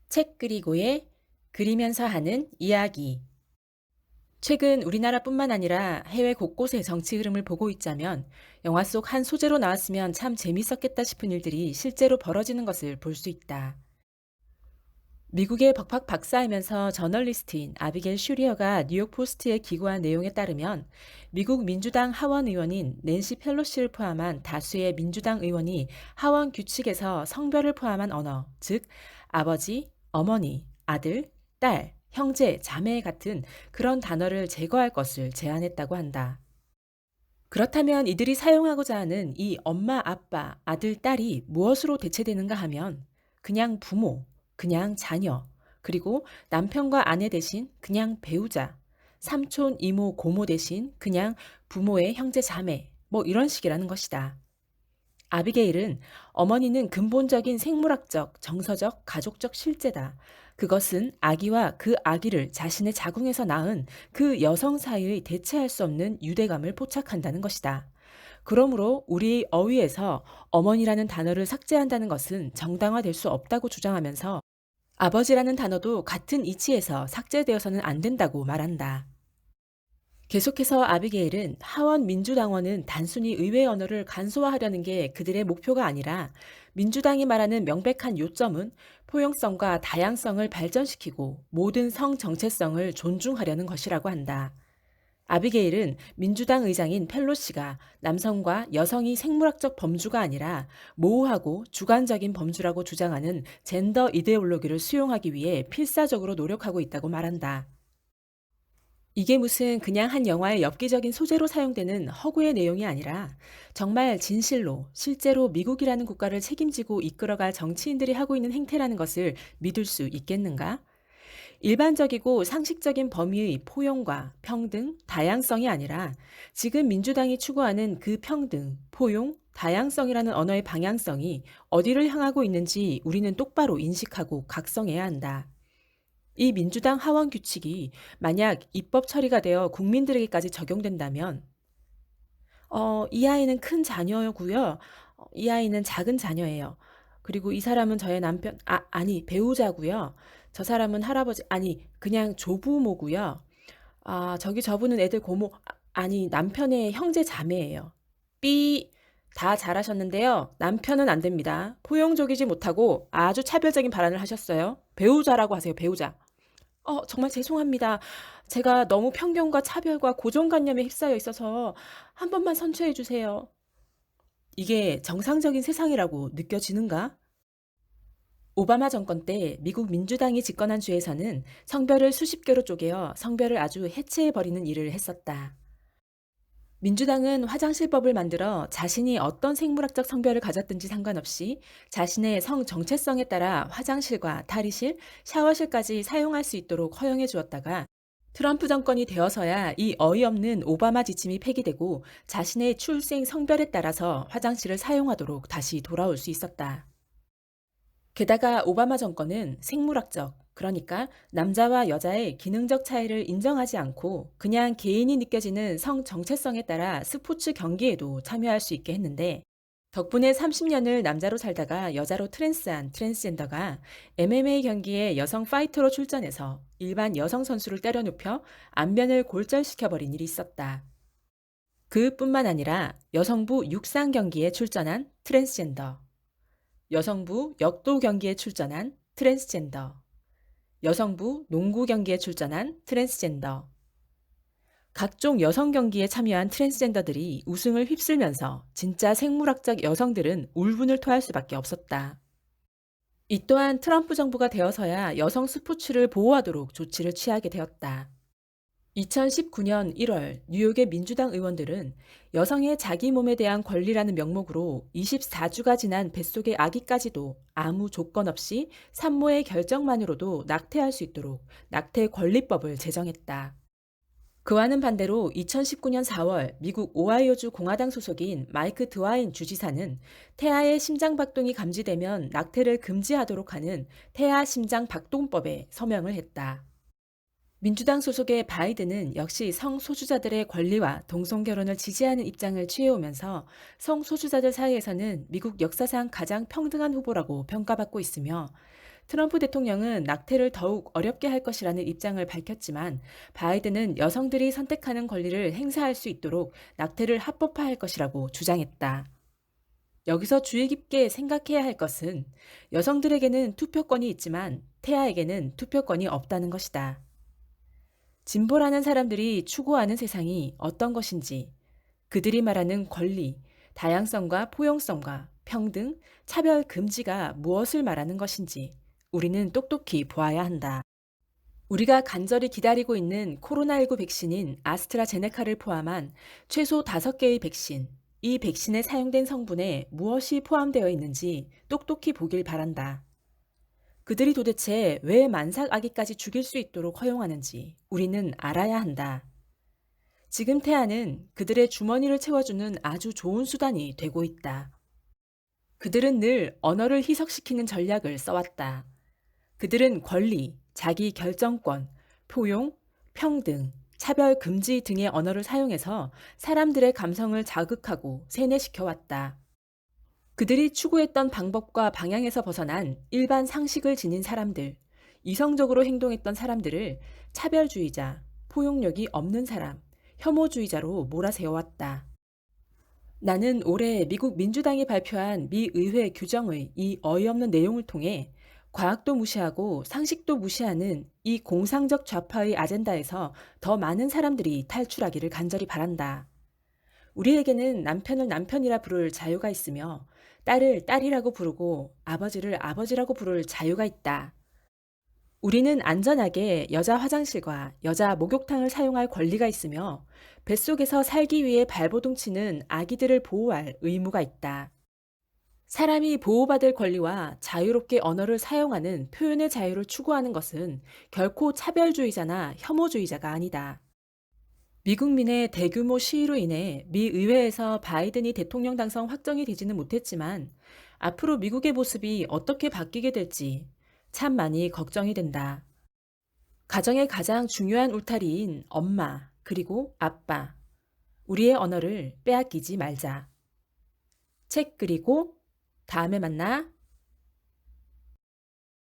책 그리고의 그리면서 하는 이야기. 최근 우리나라뿐만 아니라 해외 곳곳의 정치 흐름을 보고 있자면 영화 속 한 소재로 나왔으면 참 재밌었겠다 싶은 일들이 실제로 벌어지는 것을 볼 수 있다. 미국의 벅팍 박사이면서 저널리스트인 아비겔 슈리어가 뉴욕 포스트에 기고한 내용에 따르면 미국 민주당 하원 의원인 낸시 펠로시를 포함한 다수의 민주당 의원이 하원 규칙에서 성별을 포함한 언어, 즉 아버지, 어머니, 아들, 딸, 형제, 자매 같은 그런 단어를 제거할 것을 제안했다고 한다. 그렇다면 이들이 사용하고자 하는 이 엄마, 아빠, 아들, 딸이 무엇으로 대체되는가 하면 그냥 부모, 그냥 자녀, 그리고 남편과 아내 대신 그냥 배우자, 삼촌, 이모, 고모 대신 그냥 부모의 형제, 자매, 뭐 이런 식이라는 것이다. 아비게일은 어머니는 근본적인 생물학적, 정서적, 가족적 실제다. 그것은 아기와 그 아기를 자신의 자궁에서 낳은 그 여성 사이의 대체할 수 없는 유대감을 포착한다는 것이다. 그러므로 우리 어휘에서 어머니라는 단어를 삭제한다는 것은 정당화될 수 없다고 주장하면서 아버지라는 단어도 같은 이치에서 삭제되어서는 안 된다고 말한다. 계속해서 아비게일은 하원 민주당원은 단순히 의회 언어를 간소화하려는 게 그들의 목표가 아니라 민주당이 말하는 명백한 요점은 포용성과 다양성을 발전시키고 모든 성 정체성을 존중하려는 것이라고 한다. 아비게일은 민주당 의장인 펠로시가 남성과 여성이 생물학적 범주가 아니라 모호하고 주관적인 범주라고 주장하는 젠더 이데올로기를 수용하기 위해 필사적으로 노력하고 있다고 말한다. 이게 무슨 그냥 한 영화의 엽기적인 소재로 사용되는 허구의 내용이 아니라 정말 진실로 실제로 미국이라는 국가를 책임지고 이끌어갈 정치인들이 하고 있는 행태라는 것을 믿을 수 있겠는가? 일반적이고 상식적인 범위의 포용과 평등, 다양성이 아니라 지금 민주당이 추구하는 그 평등, 포용, 다양성이라는 언어의 방향성이 어디를 향하고 있는지 우리는 똑바로 인식하고 각성해야 한다. 이 민주당 하원 규칙이 만약 입법 처리가 되어 국민들에게까지 적용된다면 이 아이는 큰 자녀고요. 이 아이는 작은 자녀예요. 그리고 이 사람은 저의 남편 아니 배우자고요. 저 사람은 할아버지 아니 그냥 조부모고요. 저기 저분은 애들 고모 아니 남편의 형제 자매예요. 삐 다 잘하셨는데요. 남편은 안 됩니다. 포용적이지 못하고 아주 차별적인 발언을 하셨어요. 배우자라고 하세요. 배우자. 정말 죄송합니다. 제가 너무 편견과 차별과 고정관념에 휩싸여 있어서 한 번만 선처해 주세요. 이게 정상적인 세상이라고 느껴지는가? 오바마 정권 때 미국 민주당이 집권한 주에서는 성별을 수십 개로 쪼개어 성별을 아주 해체해버리는 일을 했었다. 민주당은 화장실법을 만들어 자신이 어떤 생물학적 성별을 가졌든지 상관없이 자신의 성 정체성에 따라 화장실과 탈의실, 샤워실까지 사용할 수 있도록 허용해 주었다가 트럼프 정권이 되어서야 이 어이없는 오바마 지침이 폐기되고 자신의 출생 성별에 따라서 화장실을 사용하도록 다시 돌아올 수 있었다. 게다가 오바마 정권은 생물학적, 그러니까 남자와 여자의 기능적 차이를 인정하지 않고 그냥 개인이 느껴지는 성 정체성에 따라 스포츠 경기에도 참여할 수 있게 했는데 덕분에 30년을 남자로 살다가 여자로 트랜스한 트랜스젠더가 MMA 경기에 여성 파이터로 출전해서 일반 여성 선수를 때려눕혀 안면을 골절시켜버린 일이 있었다. 그뿐만 아니라 여성부 육상 경기에 출전한 트랜스젠더, 여성부 역도 경기에 출전한 트랜스젠더, 여성부 농구 경기에 출전한 트랜스젠더, 각종 여성 경기에 참여한 트랜스젠더들이 우승을 휩쓸면서 진짜 생물학적 여성들은 울분을 토할 수밖에 없었다. 이 또한 트럼프 정부가 되어서야 여성 스포츠를 보호하도록 조치를 취하게 되었다. 2019년 1월 뉴욕의 민주당 의원들은 여성의 자기 몸에 대한 권리라는 명목으로 24주가 지난 뱃속의 아기까지도 아무 조건 없이 산모의 결정만으로도 낙태할 수 있도록 낙태 권리법을 제정했다. 그와는 반대로 2019년 4월 미국 오하이오주 공화당 소속인 마이크 드와인 주지사는 태아의 심장 박동이 감지되면 낙태를 금지하도록 하는 태아 심장 박동법에 서명을 했다. 민주당 소속의 바이든은 역시 성소수자들의 권리와 동성결혼을 지지하는 입장을 취해오면서 성소수자들 사이에서는 미국 역사상 가장 평등한 후보라고 평가받고 있으며 트럼프 대통령은 낙태를 더욱 어렵게 할 것이라는 입장을 밝혔지만 바이든은 여성들이 선택하는 권리를 행사할 수 있도록 낙태를 합법화할 것이라고 주장했다. 여기서 주의 깊게 생각해야 할 것은 여성들에게는 투표권이 있지만 태아에게는 투표권이 없다는 것이다. 진보라는 사람들이 추구하는 세상이 어떤 것인지, 그들이 말하는 권리, 다양성과 포용성과 평등, 차별 금지가 무엇을 말하는 것인지 우리는 똑똑히 보아야 한다. 우리가 간절히 기다리고 있는 코로나19 백신인 아스트라제네카를 포함한 최소 5개의 백신, 이 백신에 사용된 성분에 무엇이 포함되어 있는지 똑똑히 보길 바란다. 그들이 도대체 왜 만삭 아기까지 죽일 수 있도록 허용하는지 우리는 알아야 한다. 지금 태아는 그들의 주머니를 채워주는 아주 좋은 수단이 되고 있다. 그들은 늘 언어를 희석시키는 전략을 써왔다. 그들은 권리, 자기 결정권, 포용, 평등, 차별 금지 등의 언어를 사용해서 사람들의 감성을 자극하고 세뇌시켜 왔다. 그들이 추구했던 방법과 방향에서 벗어난 일반 상식을 지닌 사람들, 이성적으로 행동했던 사람들을 차별주의자, 포용력이 없는 사람, 혐오주의자로 몰아세워왔다. 나는 올해 미국 민주당이 발표한 미 의회 규정의 이 어이없는 내용을 통해 과학도 무시하고 상식도 무시하는 이 공상적 좌파의 아젠다에서 더 많은 사람들이 탈출하기를 간절히 바란다. 우리에게는 남편을 남편이라 부를 자유가 있으며 딸을 딸이라고 부르고 아버지를 아버지라고 부를 자유가 있다. 우리는 안전하게 여자 화장실과 여자 목욕탕을 사용할 권리가 있으며 뱃속에서 살기 위해 발버둥 치는 아기들을 보호할 의무가 있다. 사람이 보호받을 권리와 자유롭게 언어를 사용하는 표현의 자유를 추구하는 것은 결코 차별주의자나 혐오주의자가 아니다. 미국민의 대규모 시위로 인해 미 의회에서 바이든이 대통령 당선 확정이 되지는 못했지만 앞으로 미국의 모습이 어떻게 바뀌게 될지 참 많이 걱정이 된다. 가정의 가장 중요한 울타리인 엄마, 그리고 아빠. 우리의 언어를 빼앗기지 말자. 책 그리고 다음에 만나.